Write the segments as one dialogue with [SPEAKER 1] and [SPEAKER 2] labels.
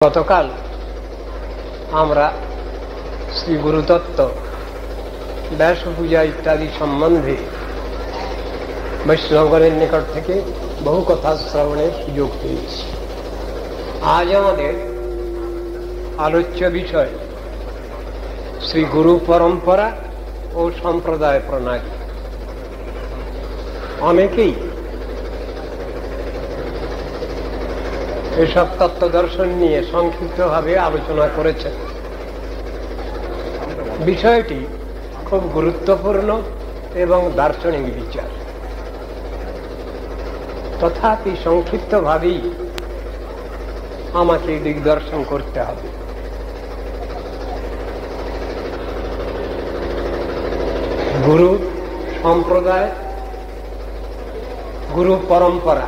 [SPEAKER 1] গতকাল আমরা শ্রী গুরুতত্ত্ব, ব্যাস পূজা ইত্যাদি সম্বন্ধে বৈষ্ণবগণের নিকট থেকে বহু কথা শ্রবণের সুযোগ পেয়েছি। আজ আমাদের আলোচ্য বিষয় শ্রী গুরু পরম্পরা ও সম্প্রদায় প্রণালী। অনেকেই এসব তত্ত্ব দর্শন নিয়ে সংক্ষিপ্তভাবে আলোচনা করেছেন। বিষয়টি খুব গুরুত্বপূর্ণ এবং দার্শনিক বিচার। তথাপি সংক্ষিপ্তভাবেই আমাকে দিগদর্শন করতে হবে। গুরু সম্প্রদায়, গুরু পরম্পরা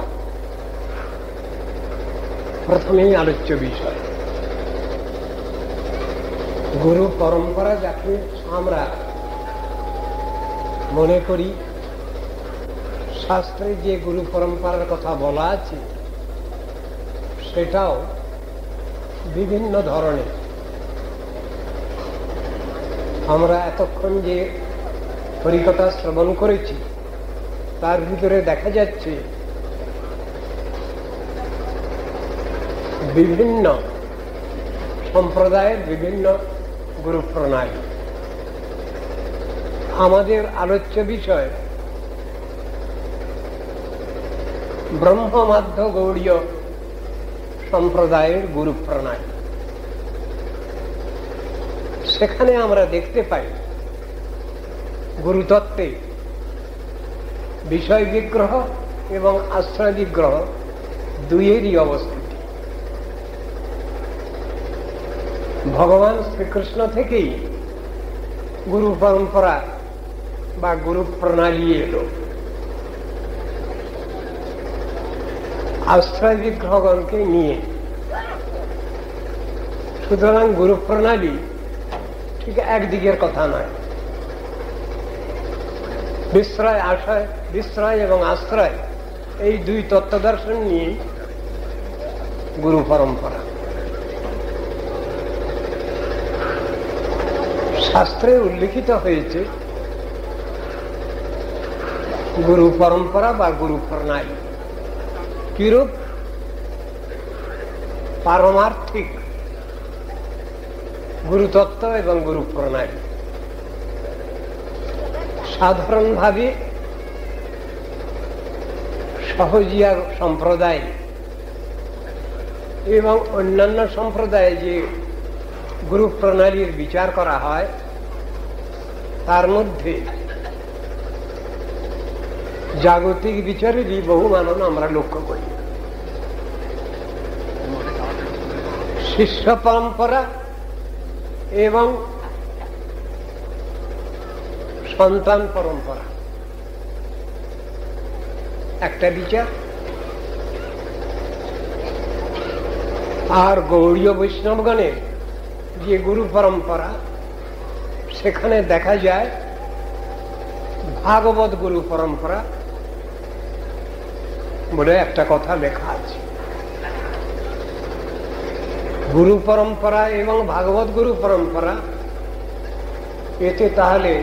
[SPEAKER 1] প্রথমেই আলোচ্য বিষয়। গুরু পরম্পরা যাকে আমরা মনে করি, শাস্ত্রে যে গুরু পরম্পরার কথা বলা আছে সেটাও বিভিন্ন ধরনের। আমরা এতক্ষণ যে হরিকথা শ্রবণ করেছি তার ভিতরে দেখা যাচ্ছে বিভিন্ন সম্প্রদায়ের বিভিন্ন গুরু প্রণালী। আমাদের আলোচ্য বিষয় ব্রহ্মমাধ্য গৌড়ীয় সম্প্রদায়ের গুরু প্রণালী। সেখানে আমরা দেখতে পাই গুরুতত্ত্বে বিষয় বিগ্রহ এবং আশ্রয় বিগ্রহ দুইয়েরই অবস্থিতি। ভগবান শ্রীকৃষ্ণ থেকেই গুরু পরম্পরা বা গুরু প্রণালী এলো। আশ্রয় বিগ্রহগণকে নিয়ে। সুতরাং গুরু প্রণালী ঠিক একদিকের কথা নয়। বিশ্রয় এবং আশ্রয় এই দুই তত্ত্ব দর্শন নিয়ে গুরু পরম্পরা। শাস্ত্রে উল্লিখিত হয়েছে গুরু পরম্পরা বা গুরু প্রণালী কিরূপ পারমার্থিক গুরুতত্ত্ব এবং গুরু প্রণালী। সাধারণভাবে সহজিয়া সম্প্রদায় এবং অন্যান্য সম্প্রদায়ে যে গুরু প্রণালীর বিচার করা হয় তার মধ্যে জাগতিক বিচারেরই বহু মানন আমরা লক্ষ্য করি। শিষ্য পরম্পরা এবং সন্তান পরম্পরা একটা বিচার। আর গৌড়ীয় বৈষ্ণবগণের যে গুরু পরম্পরা, সেখানে দেখা যায় ভাগবত গুরু পরম্পরা বলে একটা কথা লেখা আছে। গুরু পরম্পরা এবং ভাগবত গুরু পরম্পরা, এতে তাহলে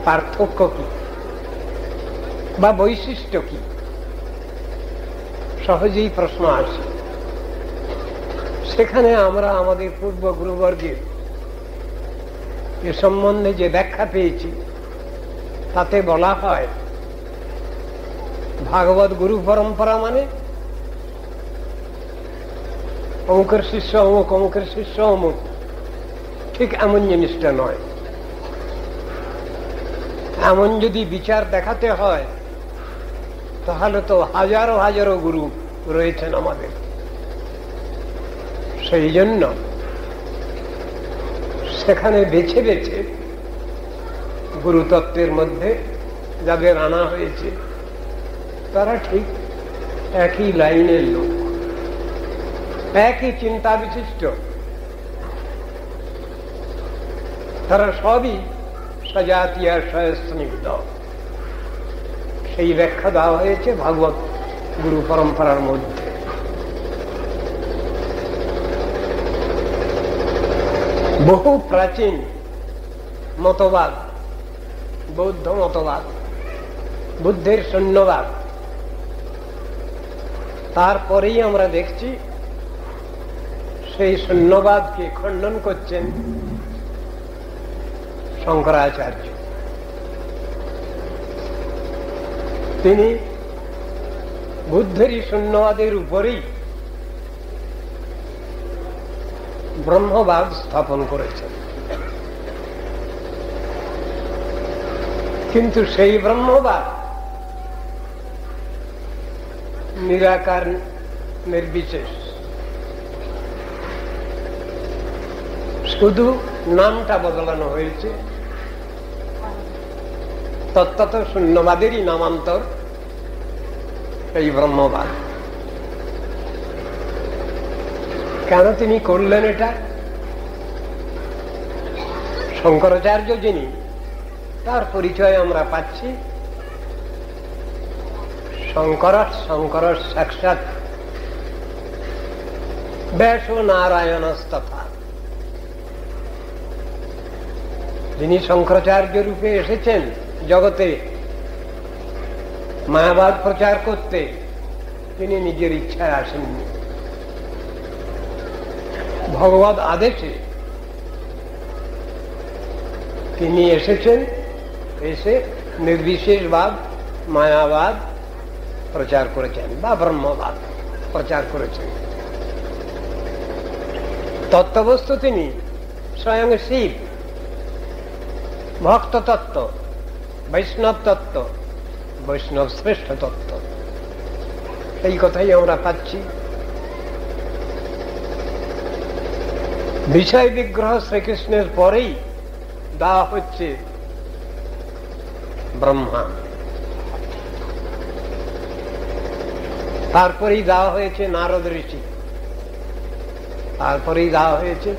[SPEAKER 1] পার্থক্য কি বা বৈশিষ্ট্য কি? সহজেই প্রশ্ন আসে। সেখানে আমরা আমাদের পূর্ব গুরুবর্গের এ সম্বন্ধে যে ব্যাখ্যা পেয়েছি তাতে বলা হয় ভাগবত গুরু পরম্পরা মানে অমুকের শিষ্য অমুক, অমুকের শিষ্য অমুক, ঠিক এমন জিনিসটা নয়। এমন যদি বিচার দেখাতে হয় তাহলে তো হাজারো হাজারো গুরু রয়েছেন আমাদের। সেই জন্য সেখানে বেছে বেছে গুরুতত্ত্বের মধ্যে যাদের আনা হয়েছে তারা ঠিক একই লাইনের লোক, একই চিন্তা বিশিষ্ট। তারা সবই সজাতীয় স্বয়স্নিগ্ধ। সেই ব্যাখ্যা দেওয়া হয়েছে ভাগবত গুরু পরম্পরার মধ্যে। বহু প্রাচীন মতবাদ, বৌদ্ধ মতবাদ, বুদ্ধের শূন্যবাদ, তারপরেই আমরা দেখছি সেই শূন্যবাদকে খণ্ডন করছেন শঙ্করাচার্য। তিনি বুদ্ধেরই শূন্যবাদের উপরেই ব্রহ্মবাদ স্থাপন করেছেন। কিন্তু সেই ব্রহ্মবাদ নিরাকার, নির্বিশেষ, শুধু নামটা বদলানো হয়েছে। তত্ত্বত শূন্যবাদেরই নামান্তর এই ব্রহ্মবাদ। কেন তিনি করলেন এটা? শঙ্করাচার্য যিনি, তার পরিচয় আমরা পাচ্ছি শঙ্কর সাক্ষাৎ ব্যাস নারায়ণস্তথা। যিনি শঙ্করাচার্য রূপে এসেছেন জগতে মায়াবাদ প্রচার করতে, তিনি নিজের ইচ্ছায় আসেননি, ভগবৎ আদেশে তিনি এসেছেন। এসে নির্বিশেষবাদ, মায়াবাদ প্রচার করেছেন বা ব্রহ্মবাদ প্রচার করেছেন। তত্ত্ববস্তু তিনি স্বয়ং শিব, ভক্ত তত্ত্ব, বৈষ্ণব তত্ত্ব, বৈষ্ণব শ্রেষ্ঠ তত্ত্ব, এই কথাই আমরা পাচ্ছি। বিষয় বিগ্রহ শ্রীকৃষ্ণের পরেই দেওয়া হচ্ছে ব্রহ্মা, তারপরেই দেওয়া হয়েছে নারদ ঋষি, তারপরেই দেওয়া হয়েছে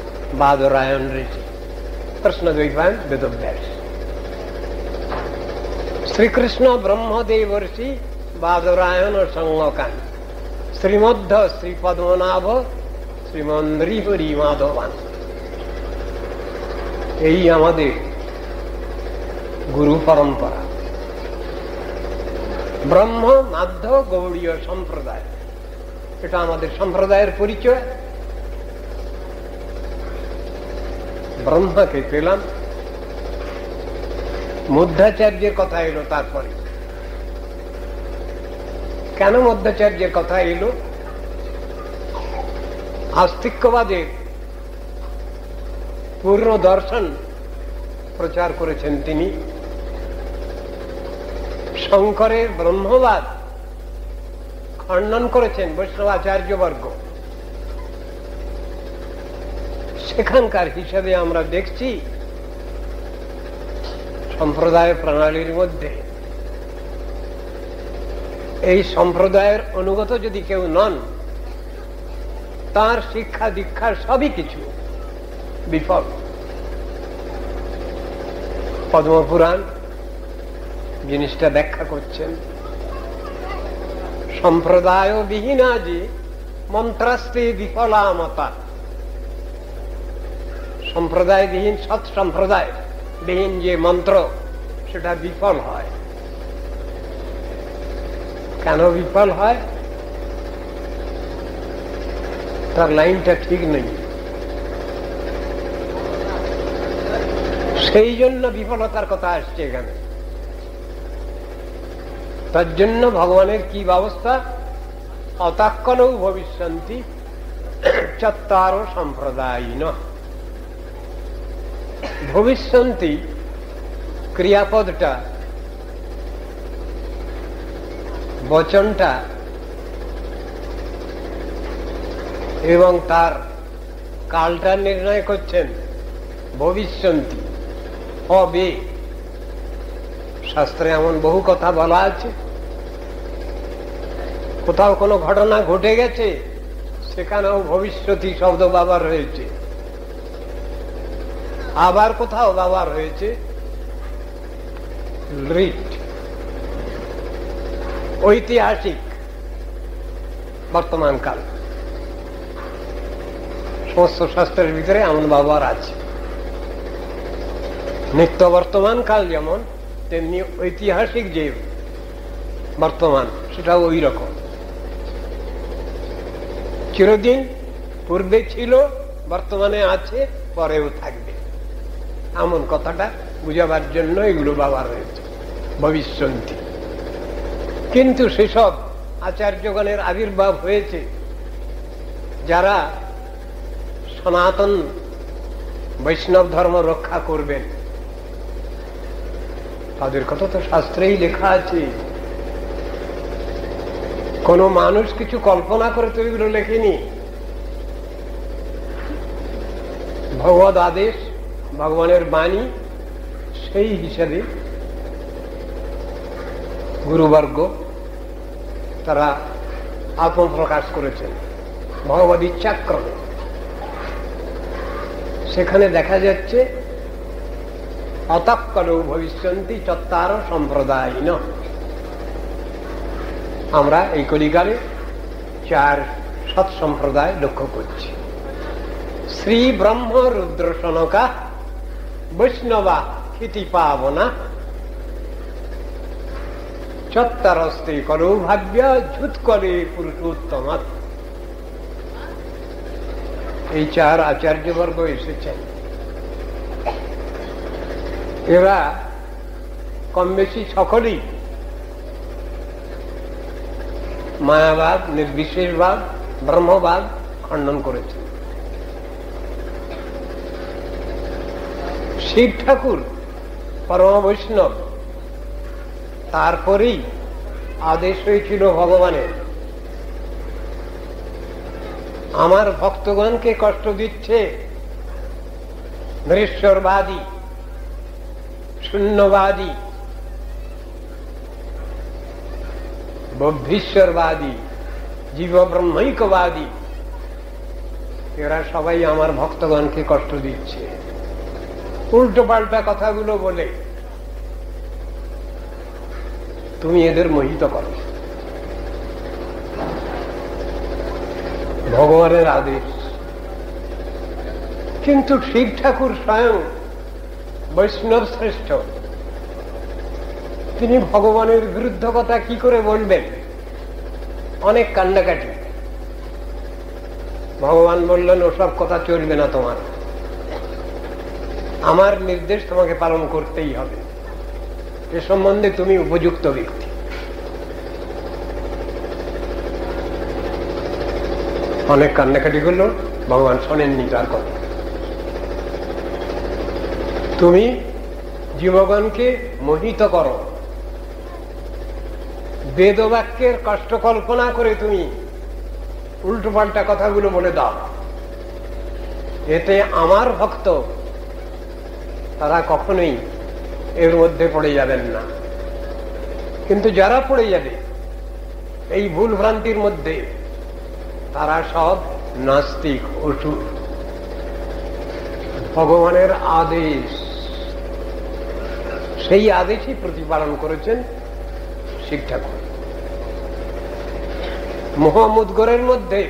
[SPEAKER 1] বাদরায়ণ ঋষি, কৃষ্ণদ্বৈপায়ন বেদব্যাস। শ্রীকৃষ্ণ ব্রহ্মদেবর্ষি বাদরায়ণ সঙ্গকান, শ্রীমধ্য শ্রীপদ্মনাভ শ্রীমন্দ্রী হরি মাধবান। এই আমাদের গুরু পরম্পরা, ব্রহ্ম মাধ্য গৌড়ীয় সম্প্রদায়, এটা আমাদের সম্প্রদায়ের পরিচয়। ব্রহ্মাকে পেলাম, মধ্যাচার্যের কথা এলো তারপরে। কেন মধ্যাচার্যের কথা এলো? আস্তিক্যবাদের পূর্ণ দর্শন প্রচার করেছেন তিনি। শঙ্করের ব্রহ্মবাদ খণ্ডন করেছেন বৈষ্ণবাচার্যবর্গ। সেখানকার হিসাবে আমরা দেখছি সম্প্রদায় প্রণালীর মধ্যে এই সম্প্রদায়ের অনুগত যদি কেউ নন, তার শিক্ষা দীক্ষা সবই কিছু বিফল। পদ্মপুরাণ জিনিসটা ব্যাখ্যা করছেন, সম্প্রদায় বিহীনা যে মন্ত্রাস্তে বিফলা মতা। সম্প্রদায় বিহীন, সৎ সম্প্রদায় বিহীন যে মন্ত্র, সেটা বিফল হয়। কেন বিফল হয়? তার লাইনটা ঠিক নেই, সেই জন্য বিফলতার কথা আসছে এখানে। তার জন্য ভগবানের কি ব্যবস্থা? অতাক্কনৌ ভবিষ্যন্তি চত্বারো সম্প্রদায়িন। ভবিষ্যন্তি ক্রিয়াপদটা, বচনটা এবং তার কালটা নির্ণয় করছেন ভবিষ্যন্তি, হবে। শাস্ত্রে এমন বহু কথা বলা আছে, কোথাও কোনো ঘটনা ঘটে গেছে সেখানেও ভবিষ্যতি শব্দ ব্যবহার হয়েছে, আবার কোথাও ব্যবহার হয়েছে লিট, ঐতিহাসিক বর্তমান কাল। সমস্ত শাস্ত্রের ভিতরে এমন ব্যবহার আছে। নিত্য বর্তমান কাল যেমন, তেমনি ঐতিহাসিক যে বর্তমান সেটাও ওই রকম। চিরদিন পূর্বে ছিল, বর্তমানে আছে, পরেও থাকবে, এমন কথাটা বুঝাবার জন্য এগুলো ব্যবহার হয়েছে, ভবিষ্যন্তি। কিন্তু সেসব আচার্যগণের আবির্ভাব হয়েছে যারা সনাতন বৈষ্ণব ধর্ম রক্ষা করবেন। তাদের কথা তো শাস্ত্রেই লেখা আছে। কোন মানুষ কিছু কল্পনা করে তো এগুলো লেখেনি। ভগবদ আদেশ, ভগবানের বাণী, সেই হিসাবে গুরুবর্গ তারা আত্মপ্রকাশ করেছেন ভগবদ ইচ্ছাক্রমে। সেখানে দেখা যাচ্ছে অতঃকলৌ ভবিষ্যন্তি চত্বার সম্প্রদায়িন। আমরা এই কলিকালে 4 সৎ সম্প্রদায় লক্ষ্য করছি। শ্রী ব্রহ্ম রুদ্র সনকা বৈষ্ণবা ক্ষিতি পাবনা চত্বারস্তে করৌ ভাব্য ঝুৎকলে পুরুষোত্তম। এই 4 আচার্যবর্গ এসেছেন। এরা কম বেশি সকলেই মায়াবাদ, নির্বিশেষবাদ, ব্রহ্মবাদ খণ্ডন করেছেন। শিব ঠাকুর পরম বৈষ্ণব, তারপরেই আদেশ হয়েছিল ভগবানের, আমার ভক্তগণকে কষ্ট দিচ্ছে নরেশ্বরবাদী, শূন্যবাদী, বভীশ্বরবাদী, জীব ব্রহ্মৈকবাদী, এরা সবাই আমার ভক্তগণকে কষ্ট দিচ্ছে উল্টো পাল্টা কথাগুলো বলে। তুমি এদের মোহিত করো। ভগবানের আদেশ। কিন্তু শিব ঠাকুর স্বয়ং বৈষ্ণব শ্রেষ্ঠ, তিনি ভগবানের বিরুদ্ধ কথা কি করে বলবেন? অনেক কান্নাকাটি। ভগবান বললেন, ওসব কথা চলবে না, তোমার আমার নির্দেশ তোমাকে পালন করতেই হবে, এ সম্বন্ধে তুমি উপযুক্ত ব্যক্তি। অনেক কান্নাকাটি করলো, ভগবান শোনেননি তার কথা। তুমি জীবগণকে মোহিত করো, বেদবাক্যের কষ্ট কল্পনা করে তুমি উল্টো পাল্টা কথাগুলো বলে দাও, এতে আমার ভক্ত তারা কখনোই এর মধ্যে পড়ে যাবেন না। কিন্তু যারা পড়ে যাবে এই ভুল ভ্রান্তির মধ্যে, তারা সব নাস্তিক, অসুর। ভগবানের আদেশ, সেই আদেশই প্রতিপালন করেছেন শিব ঠাকুর। মোহাম্মদগড়ের মধ্যে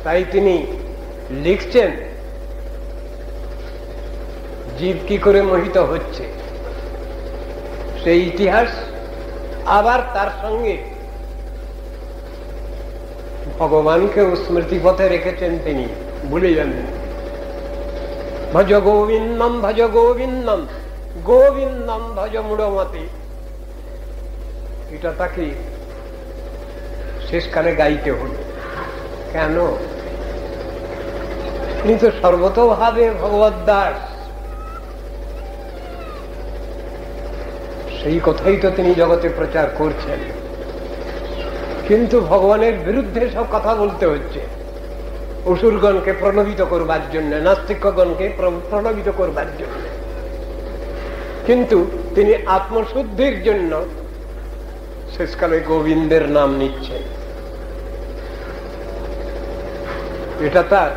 [SPEAKER 1] তাই তিনি লিখছেন জীব কি করে মোহিত হচ্ছে সেই ইতিহাস, আবার তার সঙ্গে ভগবানকে স্মৃতি পথে রেখেছেন তিনি, ভুলে যাবেন। ভজ গোবিন্দম ভজ গোবিন্দম গোবিন্দম ভজ মূঢ়মতি, এটা তাকে শেষকালে গাইতে হল। কেন? তিনি তো সর্বতোভাবে ভগবদ দাস, সেই কথাই তো তিনি জগতে প্রচার করছেন। কিন্তু ভগবানের বিরুদ্ধে সব কথা বলতে হচ্ছে অসুরগণকে প্রলোভিত করবার জন্য, নাস্তিকগণকে প্রলোভিত করবার জন্য। কিন্তু তিনি আত্মশুদ্ধির জন্য শেষকালে গোবিন্দের নাম নিচ্ছেন। এটা তার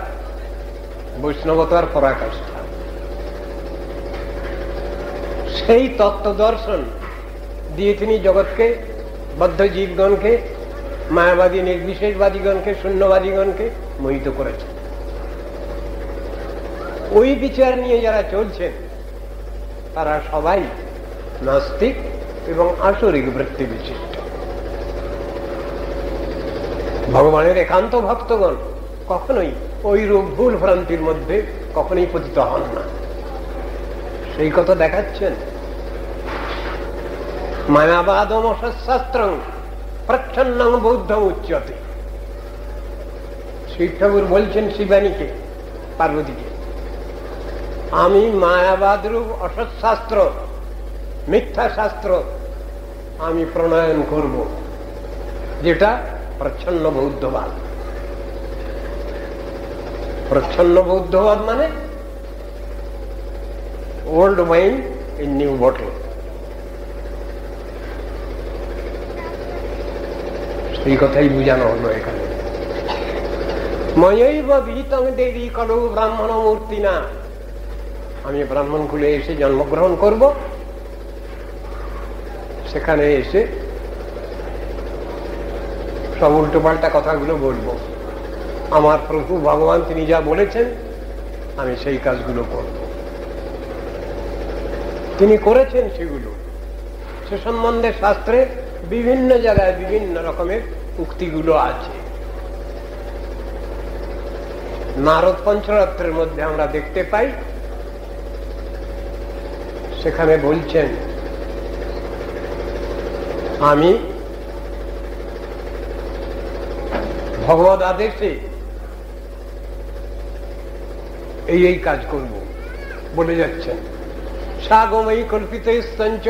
[SPEAKER 1] বৈষ্ণবতার পরাকাষ্ঠা। সেই তত্ত্ব দর্শন দিয়ে তিনি জগৎকে, বদ্ধ জীবগণকে, মায়াবাদী নির্বিশেষবাদীগণকে, শূন্যবাদীগণকে মোহিত করেছেন। ওই বিচার নিয়ে যারা চলছেন তারা সবাই নাস্তিক এবং আসরিক বৃত্তি বিশিষ্ট। ভগবানের একান্ত ভক্তগণ কখনোই ওই রূপ ভুল ভ্রান্তির মধ্যে কখনোই পতিত হন না। সেই কথা দেখাচ্ছেন। মায়াবাদমশাস্ত্রং প্রচ্ছন্নং বৌদ্ধ উচ্যতে। শিব ঠাকুর বলছেন শিবানীকে, পার্বতীকে, আমি মায়াবাদ রূপ অসৎশাস্ত্র, মিথ্যা শাস্ত্র আমি প্রণয়ন করব, যেটা প্রচ্ছন্ন বৌদ্ধবাদ। প্রচ্ছন্ন বৌদ্ধবাদ মানে old wine in new bottle. এই কথাই বুঝানো হলো এখানে। ময়ৈব বিহিতং দেবী কলৌ ব্রাহ্মণ মূর্তি না। আমি ব্রাহ্মণ কুলে এসে জন্মগ্রহণ করব, সেখানে এসে সব উল্টো পাল্টা কথাগুলো বলবো। আমার প্রভু ভগবান তিনি যা বলেছেন আমি সেই কাজগুলো করব। তিনি করেছেন সেগুলো, সে সম্বন্ধে শাস্ত্রে বিভিন্ন জায়গায় বিভিন্ন রকমের উক্তিগুলো আছে। নারদ পঞ্চরাত্রের মধ্যে আমরা দেখতে পাই, সেখানে বলছেন আমি ভগবদ আদেশে এই কাজ করব বলে যাচ্ছেন। সাগময়ী কল্পিত সঞ্চ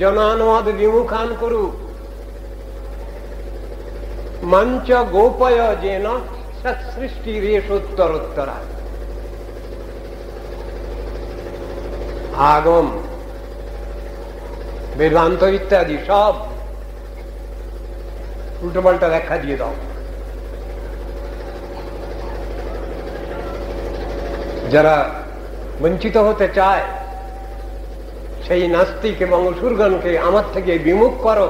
[SPEAKER 1] জনানুবাদ বিমুখান করু মঞ্চ গোপয় যেন সৃষ্টি রেশোত্তরোত্তরা। আগম বেদান্ত ইত্যাদি সব উল্টোপাল্টা ব্যাখ্যা দিয়ে দাও। যারা বঞ্চিত হতে চায় সেই নাস্তিক এবং অসুরগণকে আমার থেকে বিমুখ করো,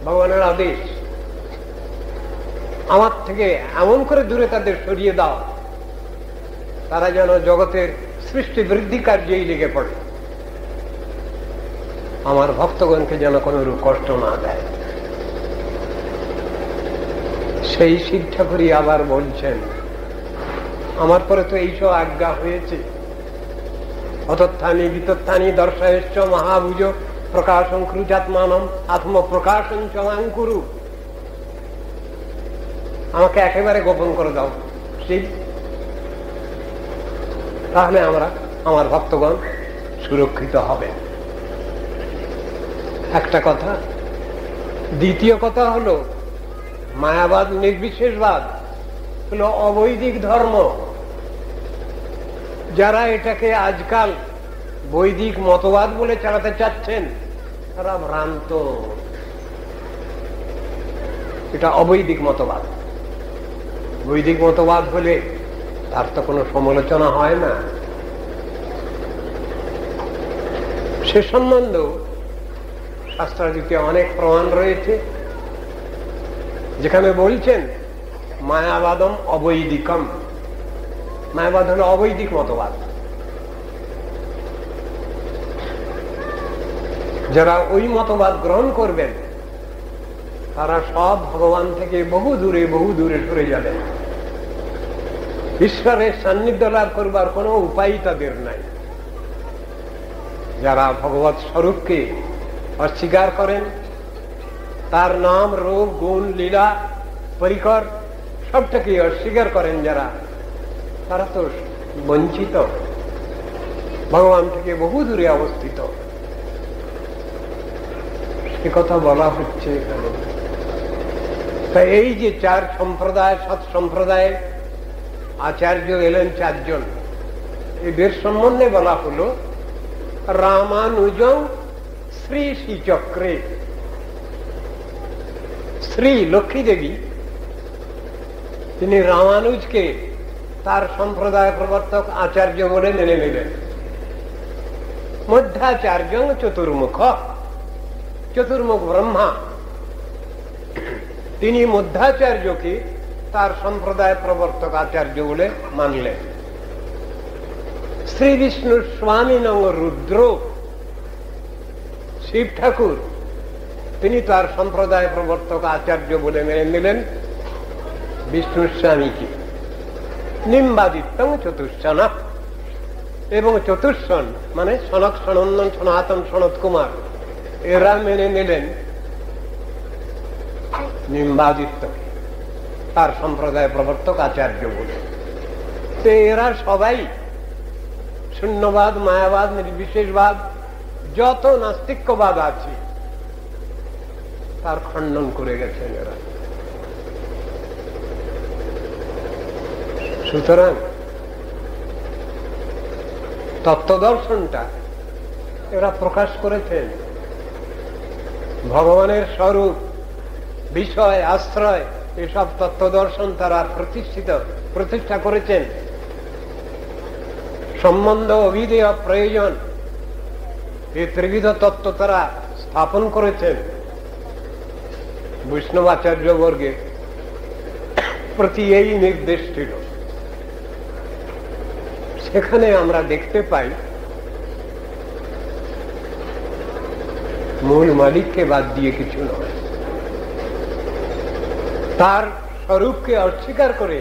[SPEAKER 1] ভগবানের আদেশ। আমার থেকে এমন করে দূরে তাদের সরিয়ে দাও, তারা যেন জগতের সৃষ্টি বৃদ্ধি কার্যেই লেগে পড়ে, আমার ভক্তগণকে যেন কোনরূপ কষ্ট না দেয়। সেই শিব ঠাকুরই আবার বলছেন, আমার পরে তো এইসব আজ্ঞা হয়েছে। অতত্থানি বিতত্থানি দর্শয়শ্চ মহাভুজ প্রকাশং ক্রুচাত্মানম আত্মপ্রকাশং চ মাঙ্কুরু। আমাকে একেবারে গোপন করে দাও শিব, তাহলে আমার ভক্তগণ সুরক্ষিত হবে। একটা কথা। দ্বিতীয় কথা হলো মায়াবাদ নির্বিশেষবাদ হলো অবৈদিক ধর্ম। যারা এটাকে আজকাল বৈদিক মতবাদ বলে চালাতে চাচ্ছেন তারা ভ্রান্ত। এটা অবৈদিক মতবাদ। বৈদিক মতবাদ হলে তার তো কোনো সমালোচনা হয় না। সে সম্বন্ধেও শাস্ত্রাদিতে অনেক প্রমাণ রয়েছে, যেখানে বলছেন মায়াবাদম অবৈদিকম। মায়াবাদ হল অবৈদিক মতবাদ। যারা ওই মতবাদ গ্রহণ করবেন তারা সব ভগবান থেকে বহু দূরে সরে যাবেন। ঈশ্বরের সান্নিধ্য লাভ করবার কোনো উপায় তাদের নাই। যারা ভগবৎ স্বরূপকে অস্বীকার করেন, তার নাম রূপ গুণ লীলা পরিকর সবটাকে অস্বীকার করেন যারা, তারা তো বঞ্চিত, ভগবান থেকে বহু দূরে অবস্থিত। সে কথা বলা হচ্ছে এখানে। তাই এই যে চার সম্প্রদায়, সৎ সম্প্রদায় আচার্য এলেন চারজন, এদের সম্বন্ধে বলা হলো রামানুজং শ্রী শ্রীচক্রে। শ্রী লক্ষ্মী দেবী তিনি রামানুজকে তার সম্প্রদায় প্রবর্তক আচার্য বলে মেনে নিলেন। মধ্যাচার্য চতুর্মুখ, চতুর্মুখ ব্রহ্মা, তিনি মধ্যাচার্যকে তার সম্প্রদায় প্রবর্তক আচার্য বলে মানলেন। শ্রী বিষ্ণু স্বামী নং রুদ্র, শিব ঠাকুর তিনি তার সম্প্রদায় প্রবর্তক আচার্য বলে মেনে নিলেন বিষ্ণুর স্বামীকে, নিম্বাদিত্যং চতুর্শনা, এবং চতুর্শন মানে সনক, সনন্দন, সনাতন, সনত কুমার, এরা মেনে নিলেন নিম্বাদিত্যকে তার সম্প্রদায় প্রবর্তক আচার্য বলে। তো এরা সবাই শূন্যবাদ, মায়াবাদ, নির্বিশেষবাদ, যত নাস্তিক্যবাদ আছে তার খণ্ডন করে গেছেন এরা। সুতরাং তত্ত্বদর্শনটা এরা প্রকাশ করেছেন, ভগবানের স্বরূপ, বিষয়, আশ্রয়, এসব তত্ত্বদর্শন তারা প্রতিষ্ঠা করেছেন। সম্বন্ধ, অভিধেয়, প্রয়োজন, এই ত্রিবিধ তত্ত্ব তারা স্থাপন করেছেন। বৈষ্ণবাচার্য বর্গের প্রতি এই নির্দেশ ছিল। সেখানে আমরা দেখতে পাই মূল মালিককে বাদ দিয়ে কিছু নয়, তার স্বরূপকে অস্বীকার করে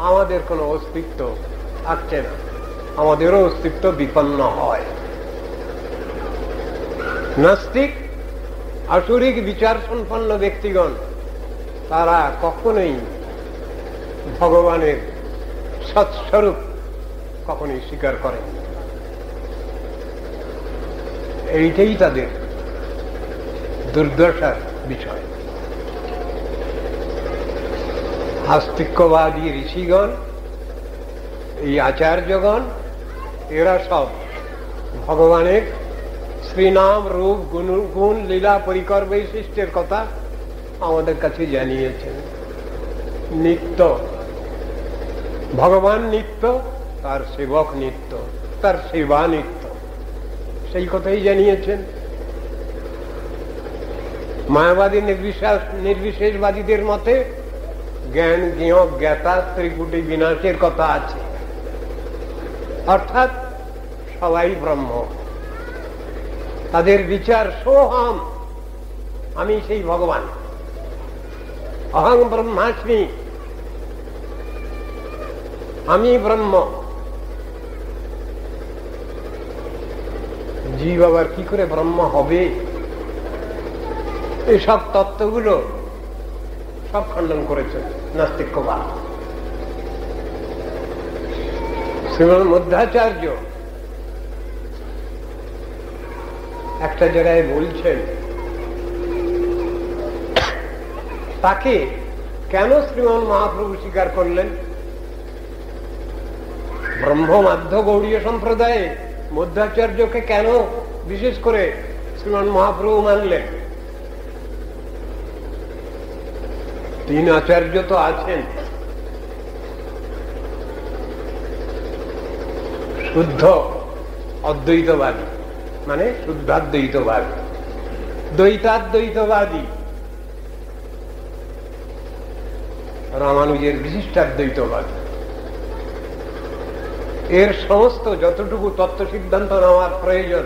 [SPEAKER 1] আমাদের কোনো অস্তিত্ব থাকছে না, আমাদেরও অস্তিত্ব বিপন্ন হয়। নাস্তিক, আসুরিক বিচার সম্পন্ন ব্যক্তিগণ তারা কখনোই ভগবানের সৎস্বরূপ কখনোই স্বীকার করেন। এইটাই তাদের দুর্দশার বিষয়। আস্তিক্যবাদী ঋষিগণ, এই আচার্যগণ, এরা সব ভগবানের শ্রীনাম, রূপ, গুণ, লীলা, পরিকর, বৈশিষ্ট্যের কথা আমাদের কাছে জানিয়েছেন। নিত্য, ভগবান নিত্য, তার সেবক নিত্য, তার সেবা নিত্য, সেই কথাই জানিয়েছেন। মায়াবাদী নির্বিশেষবাদীদের মতে জ্ঞান, জ্ঞেয়, জ্ঞাতা, ত্রিকুটি বিনাশের কথা আছে, অর্থাৎ সবাই ব্রহ্ম। তাদের বিচার সোহম, আমি সেই ভগবান, অহং ব্রহ্মাস্মি, আমি ব্রহ্ম। জীব আবার কি করে ব্রহ্ম হবে, এসব তত্ত্বগুলো সব খণ্ডন করেছেন নাস্তিক্যবাদ। শ্রীমদ মধ্বাচার্য একটা জায়গায় বলছেন, তাকে কেন শ্রীমন মহাপ্রভু স্বীকার করলেন? ব্রহ্ম মাধ্য গৌড়ীয় সম্প্রদায়ে মধ্বাচার্যকে কেন বিশেষ করে শ্রীমন মহাপ্রভু মানলেন? তিন আচার্য তো আছেন, শুদ্ধ অদ্বৈতবাদী মানে শুদ্ধাদ্বৈতবাদী, দ্বৈতাদ্বৈতবাদী, রামানুজের বিশিষ্টাদ্বৈতবাদী। এর সমস্ত যতটুকু তত্ত্ব সিদ্ধান্ত নেওয়ার প্রয়োজন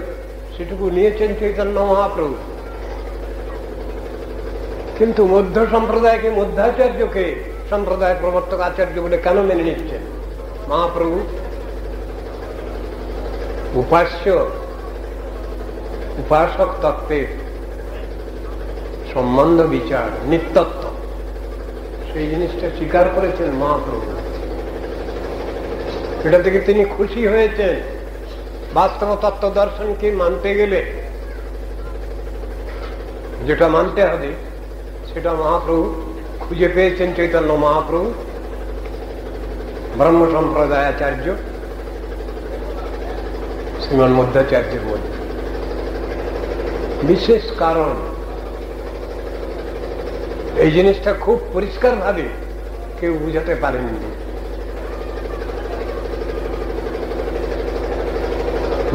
[SPEAKER 1] সেটুকু নিয়েছেন চৈতন্য মহাপ্রভু। কিন্তু মধ্য সম্প্রদায়কে, মধ্যাচার্যকে সম্প্রদায় প্রবর্তক আচার্য বলে কেন মেনে নিচ্ছেন? মহাপ্রভু উপাস্য উপাসক তত্ত্বের সম্বন্ধ বিচার, নিত্যত্ব, সেই জিনিসটা স্বীকার করেছেন মহাপ্রভু। এটা থেকে তিনি খুশি হয়েছেন। বাস্তব তত্ত্ব দর্শনকে মানতে গেলে যেটা মানতে হবে সেটা মহাপ্রভু খুঁজে পেয়েছেন, চৈতন্য মহাপ্রভু ব্রহ্ম সম্প্রদায় আচার্য শ্রীমন মধ্বাচার্যের মধ্যে। বিশেষ কারণ এই জিনিসটা খুব পরিষ্কার ভাবে কেউ বুঝাতে পারেননি।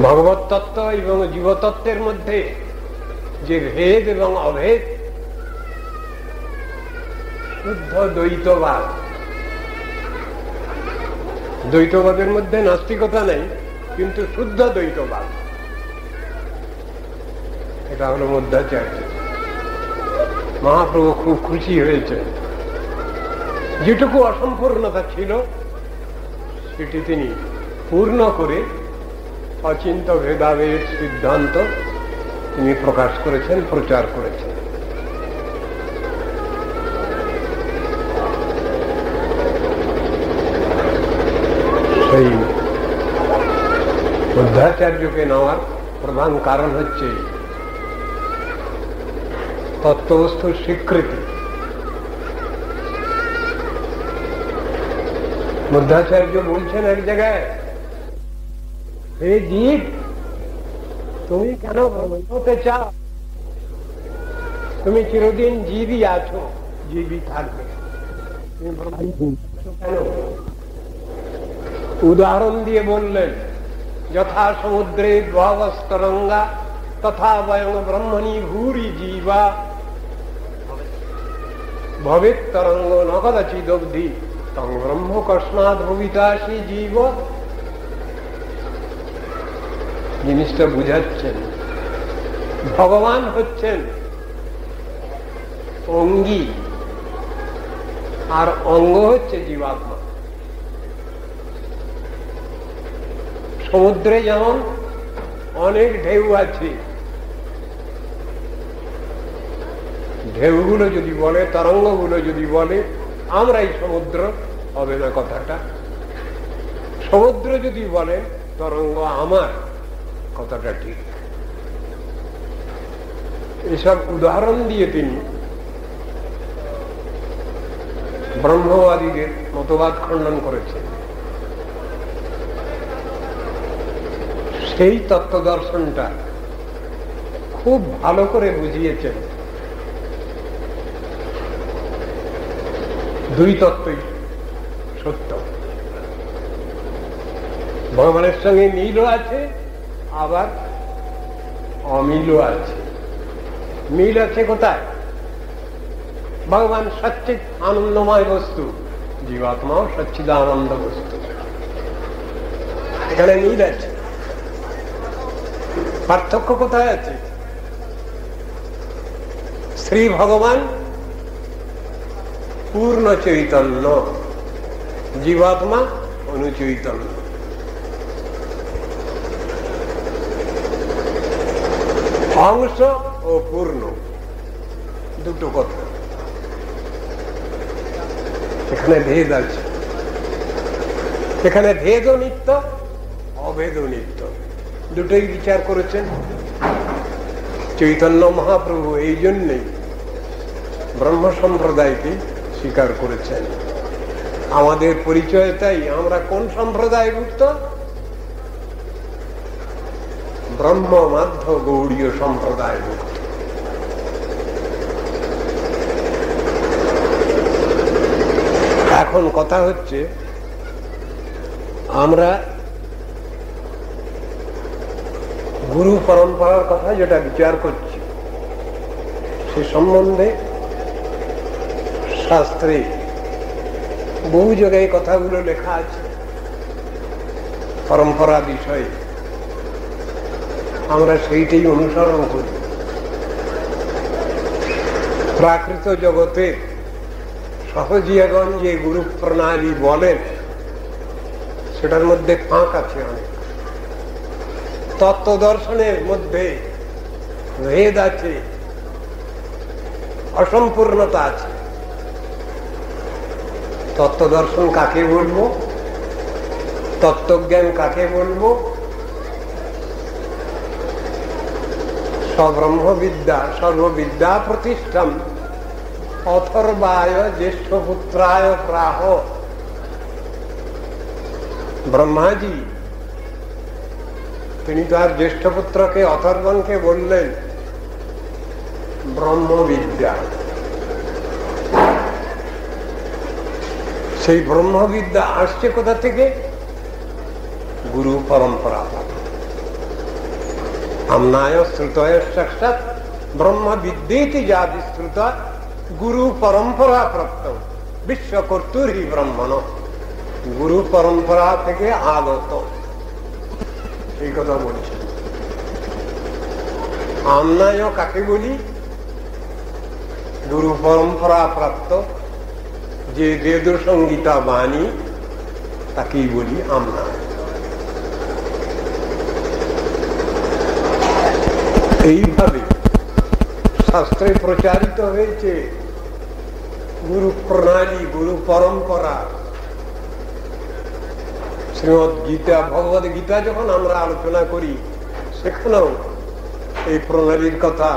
[SPEAKER 1] ভগবত তত্ত্ব এবং জীবতত্ত্বের মধ্যে যে ভেদ এবং অভেদ, শুদ্ধ দ্বৈতবাদ, দ্বৈতবাদের মধ্যে নাস্তিকতা নেই, কিন্তু শুদ্ধ দ্বৈতবাদ, এটা হলো মধ্যাচার্য। মহাপ্রভু খুব খুশি হয়েছে, যেটুকু অসম্পূর্ণতা ছিল সেটি তিনি পূর্ণ করে অচিন্ত ভেদাভেদ সিদ্ধান্ত তিনি প্রকাশ করেছেন, প্রচার করেছেন। সেই মধ্যাচার্যকে নেওয়ার প্রধান কারণ হচ্ছে তত্ত্ববস্তুর স্বীকৃতি। মধ্যাচার্য বলছেন এক জায়গায়, হে জীব, তুমি কেন হতে চাও? তুমি চিরদিন জীবই আছো, জীবই থাকবে, কেন? উদাহরণ দিয়ে বললেন, যথা সমুদ্রে দ্বাবস্তরঙ্গা তথা বয়ং ব্রহ্মণি ভূরি জীবা ভবেত তরঙ্গ ন কদাচিদবধি তং ব্রহ্ম কস্মাৎ ভবিতাসি জীব। জিনিসটা বুঝাচ্ছেন, ভগবান হচ্ছেন অঙ্গী আর অঙ্গ হচ্ছে জীবাত্মা। সমুদ্রে যেমন অনেক ঢেউ আছে, ঢেউগুলো যদি বলে, তরঙ্গগুলো যদি বলে আমরাই সমুদ্র, হবে না কথাটা। সমুদ্র যদি বলে তরঙ্গ আমার, কথাটা ঠিক। এসব উদাহরণ দিয়ে তিনি ব্রহ্মবাদীদের মতবাদ খণ্ডন করেছেন। সেই তত্ত্ব দর্শনটা খুব ভালো করে বুঝিয়েছেন। দুই তত্ত্বই সত্য, ভগবানের সঙ্গে মিলও আছে, আবার অমিলও আছে। মিল আছে কোথায়? ভগবান সচ্চিদ আনন্দময় বস্তু, জীবাত্মাও সচ্চিদানন্দ বস্তু, এখানে মিল আছে। পার্থক্য কোথায় আছে? শ্রী ভগবান পূর্ণ চৈতন্য, জীবাত্মা অনুচৈতন্য। অংশ ও পূর্ণ দুটো কথা, এখানে ভেদ আছে। এখানে ভেদ ও নিত্য, অভেদ ও নিত্য, দুটোই বিচার করেছেন চৈতন্য মহাপ্রভু। এই জন্যই ব্রহ্ম সম্প্রদায়কে স্বীকার করেছেন। আমাদের পরিচয় তাই, আমরা কোন সম্প্রদায়ভুক্ত? ব্রহ্ম মাধ্য গৌড়ীয় সম্প্রদায়ভুক্ত। এখন কথা হচ্ছে, আমরা গুরু পরম্পরার কথা যেটা বিচার করছি, সে সম্বন্ধে শাস্ত্রে বহু জায়গায় কথাগুলো লেখা আছে। পরম্পরা বিষয়ে আমরা সেইটাই অনুসরণ করি। প্রাকৃত জগতে সহজিয়াগণ যে গুরু প্রণালী বলেন, সেটার মধ্যে ফাঁক আছে অনেক। তত্ত্ব দর্শনের মধ্যে ভেদ আছে, অসম্পূর্ণতা আছে। তত্ত্ব দর্শন কাকে বলবো? তত্ত্বজ্ঞান কাকে বলবো? সব্রহ্মবিদ্যা সর্ববিদ্যা প্রতিষ্ঠান অথর্বায় জ্যেষ্ঠ পুত্রায় প্রাহ। ব্রহ্মাজি তিনি তার জ্যেষ্ঠ পুত্রকে অথর্বণকে বললেন ব্রহ্মবিদ্যা। সেই ব্রহ্মবিদ্যা আসছে কোথা থেকে? গুরু পরম্পরা। আমনায় শ্রুতয় সাক্ষাৎ ব্রহ্মবিদ্যেতি যাদি শ্রুত গুরু পরম্পরা প্রাপ্ত বিশ্বকর্তুরি ব্রহ্মণ। গুরু পরম্পরা থেকে আগত, এই কথা বলছি। আমনায় কাকে বলি? গুরু পরম্পরা প্রাপ্ত যে বেদ সংগীতা বাণী তাকেই বলি আমনা। এইভাবে শাস্ত্রে প্রচারিত হয়েছে গুরু প্রণালী, গুরু পরম্পরা। শ্রীমদ গীতা, ভগবদ গীতা যখন আমরা আলোচনা করি সেখানেও এই প্রণালীর কথা